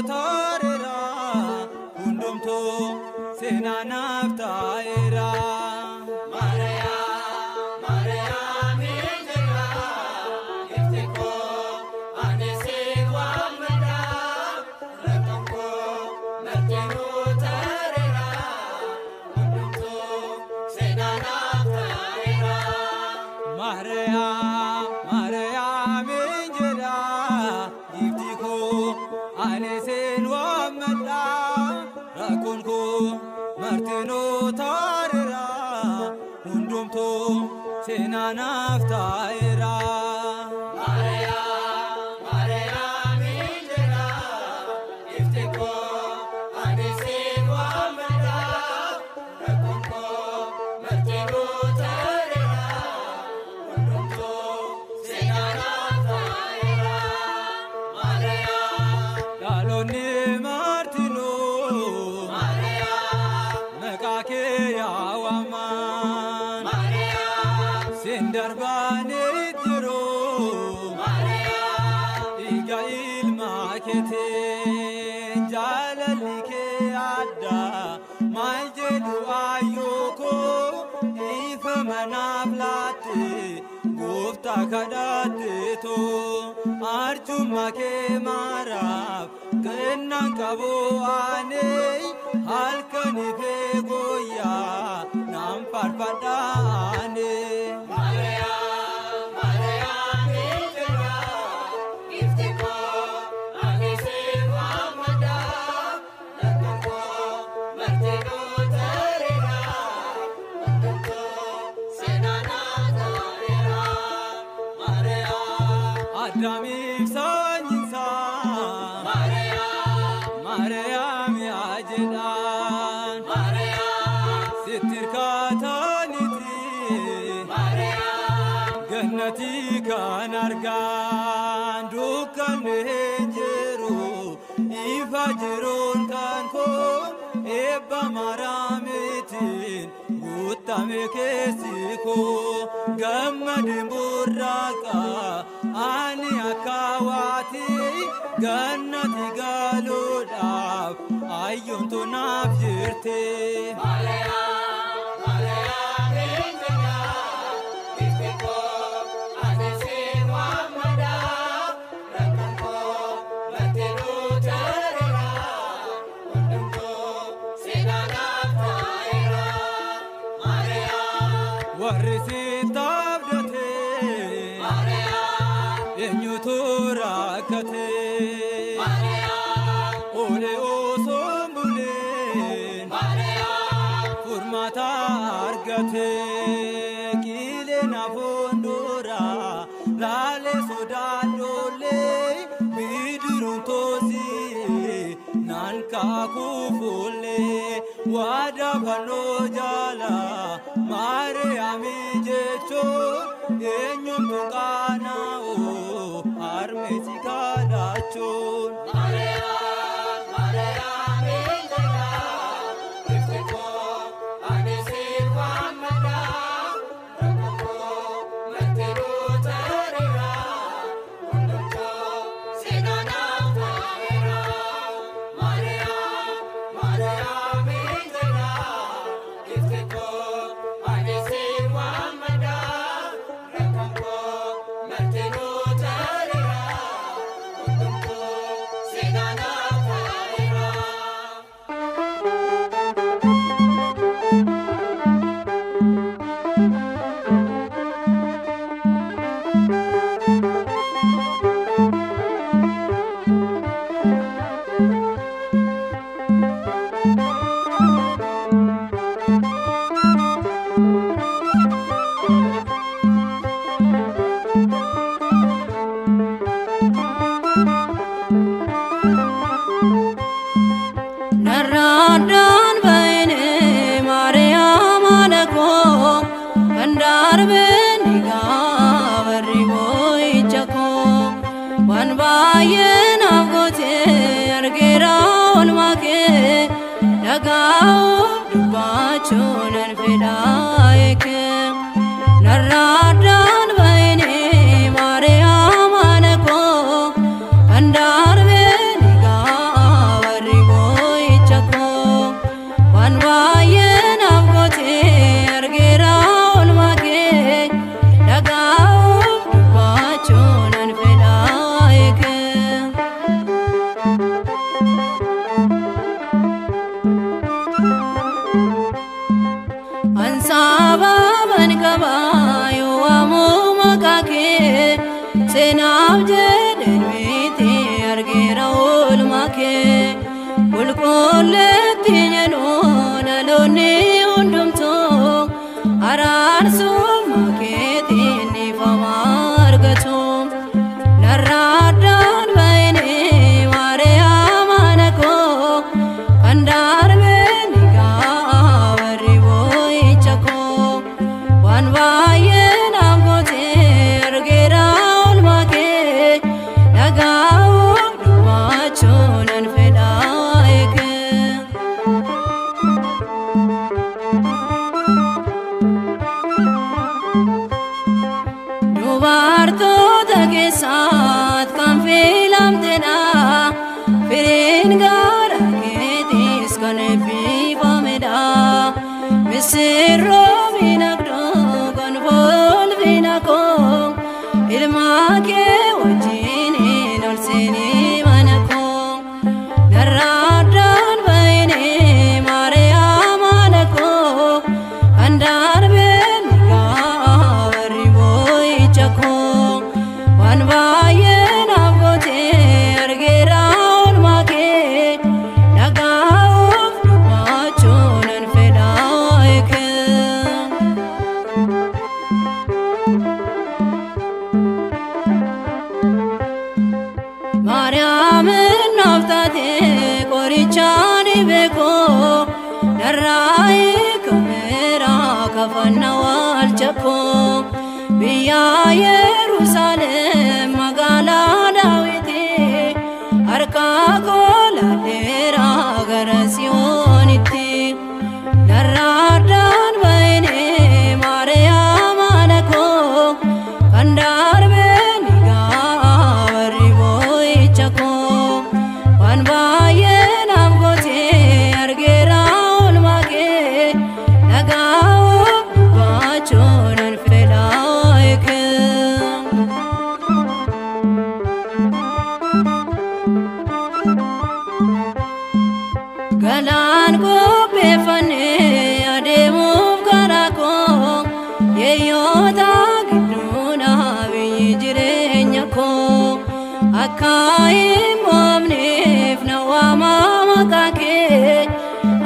torera hundumtu sena naftaira Maria Maria minjera iftiko anesin wamda rakamko narjenu torera hundumtu sena naftaira Maria Maria minjera iftiko anesin wamda rakunko martino tarira hundumtu sena naftaira Maria Maria minjera iftiko anesin wamda rakunko martino tarira hundumtu sena naftaira Maria daloni martino Makake yawaman Maria Sindarbani tiro Maria Iga ilmakete jalalike adda Maljedu ayoko ifa manaflate Gufta kadate to arjumake maraf Kennan kabo ane halkani pe goya nam parpadane Maria Maria minjera iftiko anesin wamda rakamko martino tarira hundumtu sena naftaira Maria adami sanyinsa Maria Maria miajedan Maria sitirkataniti Maria gannati kan argan dukan henjeru ifajirun kanko ebba maramitin guttame kesiko gammadin burraqa ani akawati gannati galudaf ayyuntu naaf jirte Maria Maria minjera iftiko anesin wamda rakamko martino tarira hundumtu sena naftaira Maria warisi tabdate Maria enyutu rakate Maria ole osombulen Maria furmata argate kilena fondora lale sodalole bidurun tosi nanka kufule wada bano jala Maria mijecho enyum tukana o armesi kadachon Maria Maria minjera iftiko anesin wamda rakamko martino tarira hundumtu sena naftaira Maria Maria minjera iftiko anesin wamda rakamko martino tarira hundumtu sena naftaira Naradan baine Maria manako kandar beniga varri boy chako wan bayen avgote argera on make dagao dubachon alfidaike Naradan baine Maria manako kandar beniga ናብጀን ሚቲ አርጌራ ኦልማኬ ቁልቁለት ኘኖን አሎኒ ሁንዱምቶ አራርሱ ማኬቲ ኒፋማ አርገቱ ነራዳን በይኔ ማርያም አነኮ አንዳርበን ጋወሪቦ ይቸኮ ዋንባየን አምጎቴ አርጌራውን ማኬ ነጋው ዱማቾን አንፈዳይክ ዱባርቶ ተጌሳት ካንፊላም ቴና ፊሪን ጋራ ጌቲስ ከነፊ ባሜዳ ምስሮ ቢነግዶ ጎንፎል ቢነኮ ኢልማኬ ወጂኔ ኖልሴኒ ማነኮ ነራዳን በይኔ ማርያም አነኮ አንዳርቤን ጋወሪቦ ይቸኮ ዋንባየን አምጎቴ አርጌራውን ማኬ ነጋውፍ ዱማቾን አንፈዳይክ ማርያምን ናፍታቴ ቆሪቻኒ ቤኮ ነራይ ከሜራ ከፈናው አልቸኮ ብያ ኢየሩሳሌም መጋላ ዳዊቴ አርካኮ ላሌራ ገረ ሲዮኒቲ ነራዳን በይኔ ማርያም አነኮ አንዳርቤን ጋወሪቦ ይቸኮ ዋንባየን አምጎቴ አርጌራውን ማኬ ነጋው ዱማቾን አንፈዳይክ ገላን ቆቤፈኔ አዴሙፍ ከራኮ የዮታ ግዱና ብይ ጅሬኛኮ አካይም ሞምኔፍ ነዋማ መቃኬ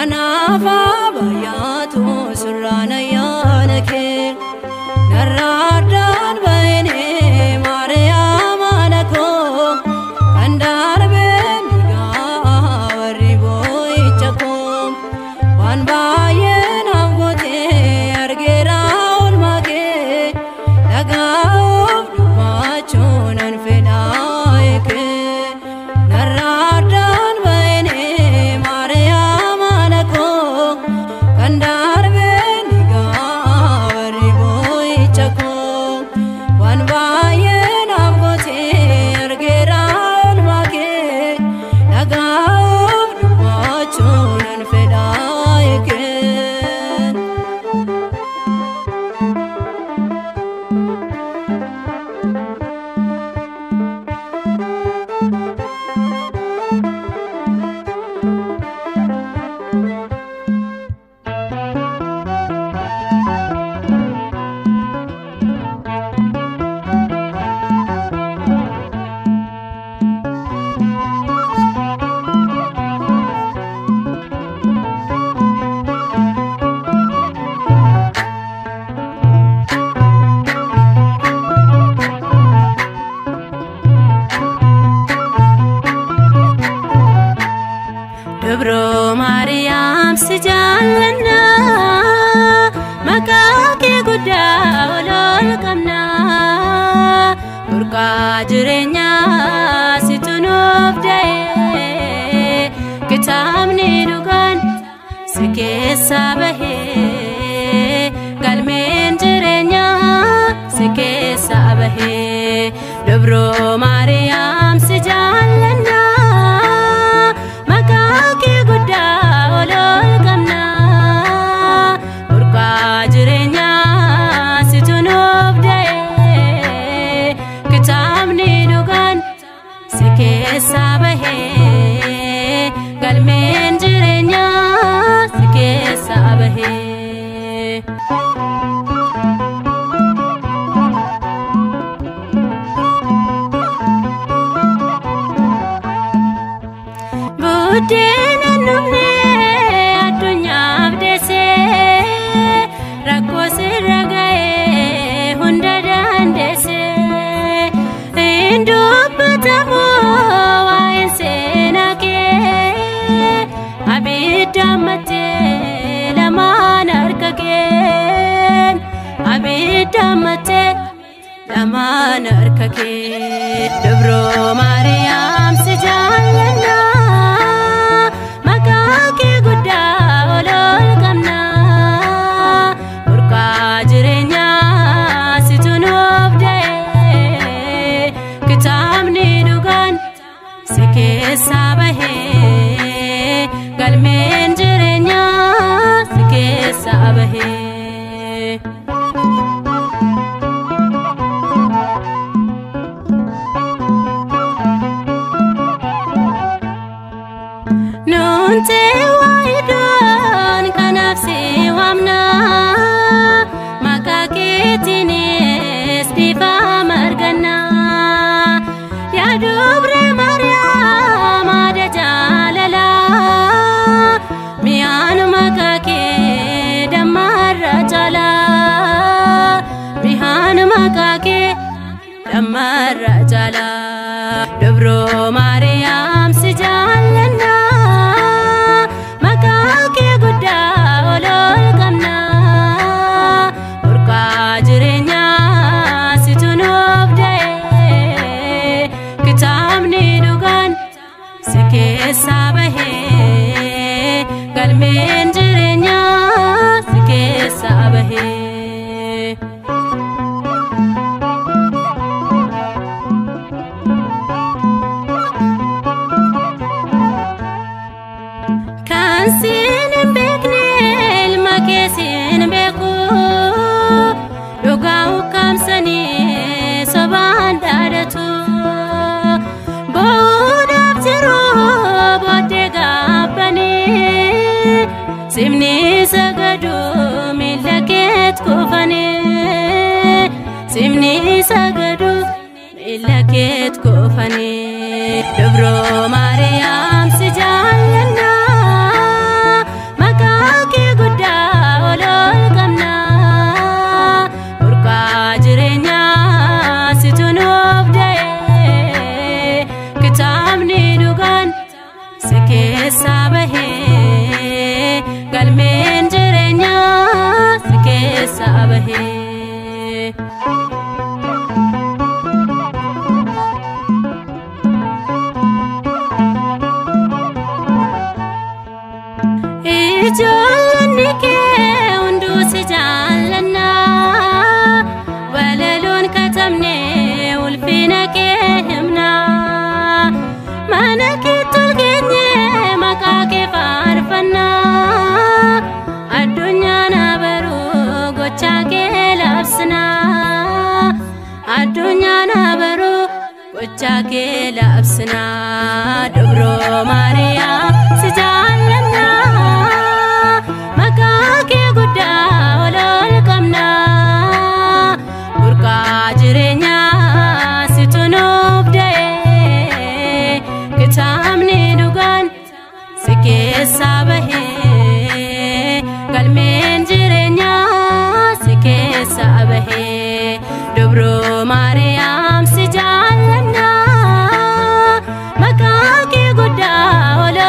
አናፋ ባያቱ ሱራነ ያነኬ ነራዳን በይኔ ማርያም አነኮ አንዳርቤን ጋወሪቦ ይቸኮ ዋንባየን አምጎቴ አርጌራውን ማኬ ነጋውፍ ዱማቾን አንፈዳይክ ነራዳን በይኔ ማርያም አነኮ አንዳርቤን ጋወሪቦ ይቸኮ ዋንባየን አምጎቴ አርጌራውን ማኬ ነጋውፍ ዱማቾን አንፈዳይክ ደብሮ ማርያም ስጃለና መቃኬ ጉዳ ወለልቀምና ቡርቃ ጅሬኛ ሲቱኖብዳዬ ክታምኒ ዱጋን ስኬሳ በሄ galmeen jireenya si keessa bahee Dabro Maariyaam si jaallanna maqaa kee guddaa ol qabna burqaa jireenyaa situ nuuf da'ee kitaabni dhugaan si keessa bahee galmeen jireenyaa si keessa bahee Buddena numne addunyaa abdeesse rakkoo sirra ga'ee hunda dandeesse hin dubbatamu waa'een seenaa kee abidda mattee lamaan harka keen abidda mattee lamaan harka kee Dubroo Maariyaam si jaalladha Sabahe galmeen jireenyaa si keessa bahe Nunte waayidoon kanaaf si waamna maqaa keetiinis dhiifama arganna yaa Dubree Damarra jala Dubroo Maariyaam si jaalladha maqaa kee guddaa ol qabna burqaa jireenyaa situ nuuf da'ee kitaabni dhugaan si keessa bahee galmeen jireenyaa si keessa bahee Sin beknel makesin beku Dogau kamsani soban dadatu Bodab tiru bote gabani Simni sagadu milaket kufani Simni sagadu milaket kufani Dubroo Maariyaam si jaalladha Sabahe galmeen jireenyaa si keessa bahe Ijoolleen kee hunduu si jaalladha walaloon katabne ulfina kee himna mana kee tolkeenye maqaa kee faarfanna addunyaan abaruu gochaa kee labsina addunyaan abaruu gochaa kee labsina Dubroo Maariyaam si jaalladha maqaa kee guddaa ol qabna burqaa jireenyaa situ nuuf da'ee kitaabni dhugaan si keessa bahee galmeen jireenyaa si keessa bahee Dubroo Maariyaam si jaalladha maqaa kee guddaa ol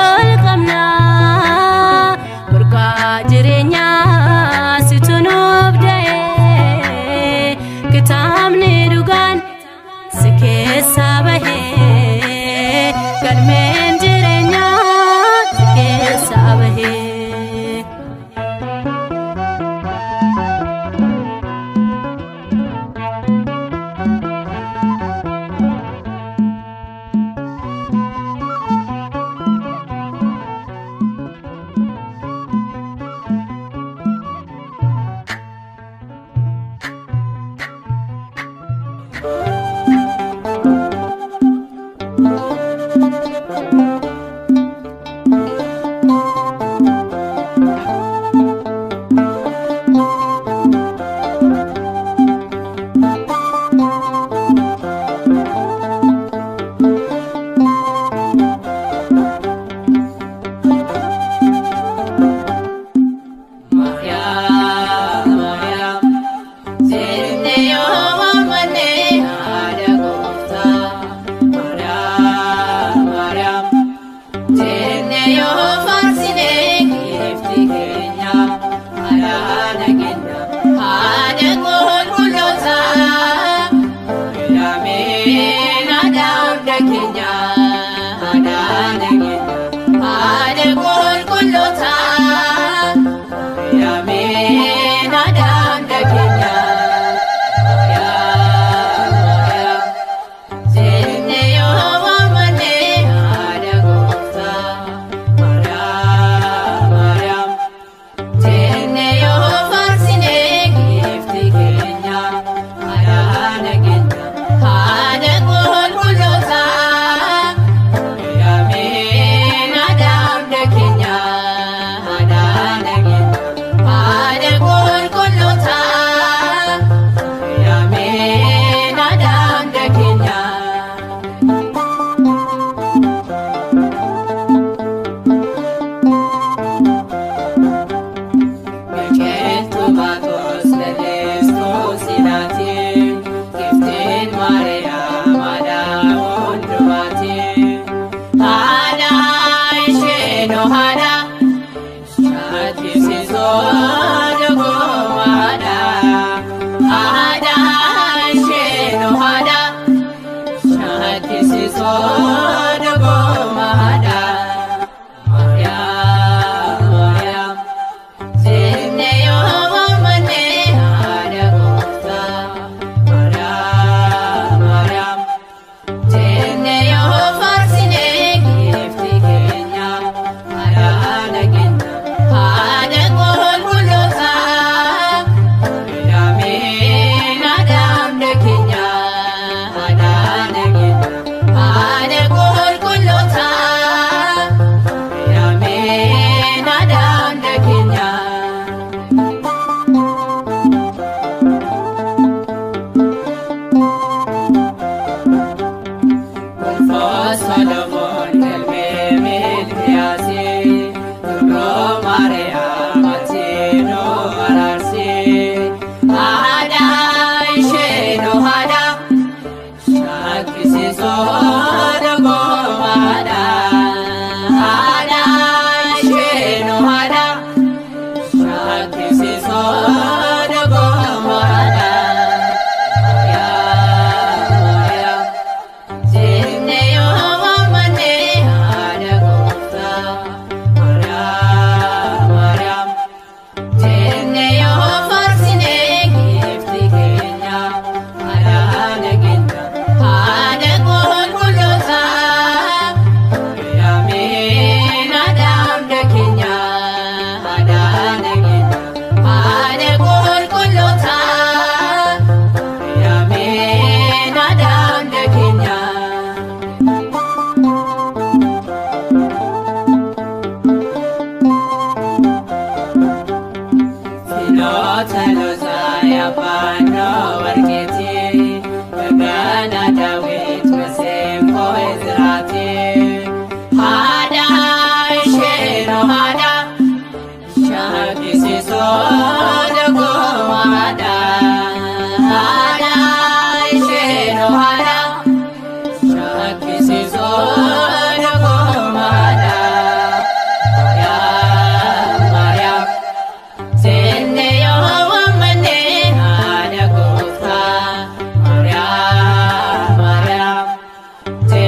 Te